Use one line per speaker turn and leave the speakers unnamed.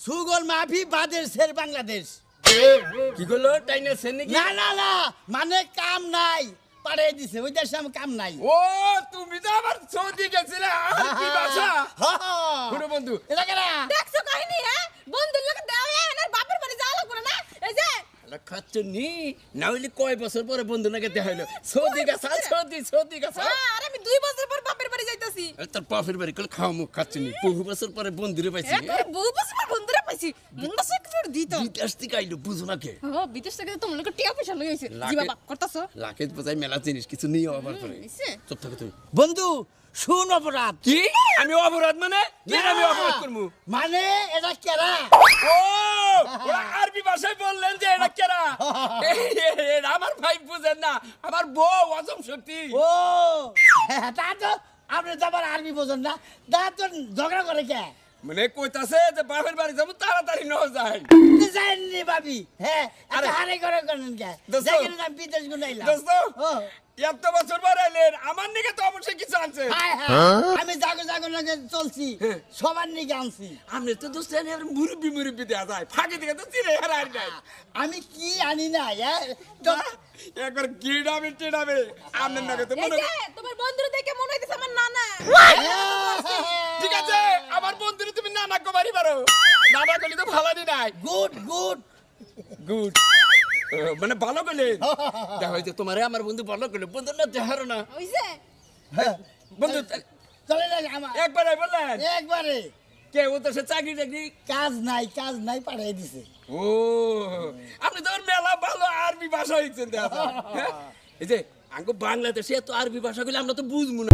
সুগল মাফি বাংলাদেশের বাংলাদেশ।
কি করলো টাইনে সেন নাকি?
না না না, মানে কাম নাই, পাঠিয়ে দিছে ওই দেশে আমার কাম নাই।
ও তুমি তো আমার সৌদি গেছিলে কি ভাষা? শুনো বন্ধু,
এটা কেনা
দেখছো কাহিনী হ্যাঁ বন্ধুর লোকে দেওয়া এনার বাপের বাড়ি যাওয়া লাগবে না এই যে
খাচ্ছ নি না হইলে কয় বছর পরে বন্ধু নাকি দেখা হইলো সৌদি গেছা সৌদি গেছা।
আর আমি 2 বছর পর বাপের বাড়ি যাইতাছি।
তোর বাপের বাড়ি করে খাওয়া মুখ খাচ্ছ নি বহু বছর পরে বন্ধুরে পাইছি।
একবার বহু বছর পর বন্ধুরা পাইছি মনটা সে একটু দিত।
বিদেশ থেকে আইলো বুঝো না কে?
ও বিদেশ থেকে তো তোমার লোকে টিয়া পয়সা লই আইছে জি বাবা করতাছো
লাখে বোঝাই মেলা জিনিস কিছু নিয়ে আবার পরে
নিছে
চুপ থাকো তুমি।
বন্ধু শুন অপরাধ
কি আমি অপরাধ মানে কি আমি অপরাধ করবো?
মানে এটা কেনা
ও ওরা আরবি ভাষায় বললেন যে এটা কেরা এটা আমার ভাই বুঝেন না আমার বউ অজম শক্তি।
ও তা তো আপনি তো আবার আরবি বোঝেন না, তা তো ঝগড়া করে কে
মানে কইতাছে যে বাপের বাড়ি যাবো তাড়াতাড়ি ন যায়
যাইনি ভাবি। হ্যাঁ আরে হারে করে করেন কে
দোস্ত।
দেখেন আমি বিদেশ গুনাইলাম।
দোস্ত
ও
এত বছর পর এলেন আমার নিকে তো অবশ্যই কিছু আনছে।
হায় হায়, আমি জাগো জাগো লাগে চলছি সবার নিকে আনছি।
আপনি তো দোস্ত মুরব্বি দেওয়া যায় ফাঁকি দিকে তো চিনে হারাই নাই।
আমি কি আনি না তো
একবার গিড়াবে টিড়াবে আপনার নাকি তো
এই
মনে
যে তোমার বন্ধুরা দেখে মনে হইতেছে আমার নানা।
ঠিক আছে আমার বন্ধুরে তুমি নানা কবারই পারো নানা করলে তো ভালো নাই।
গুড গুড
গুড মানে ভালো করলে দেখা হয়েছে তোমারে আমার বন্ধু ভালো করলে বন্ধু না দেখারো না
হইছে
বন্ধু
চলে যাক আমার
একবারে বললেন
একবারে
কে ও তো সে চাকরি টাকরি
কাজ নাই পাঠিয়ে দিছে।
ও আপনি তো মেলা ভালো আরবি ভাষা হইছেন দেখা যায়। হ্যাঁ? এই যে আঙ্গো বাংলাদেশে এত আরবি ভাষা গুলো আমরা তো বুঝবো না।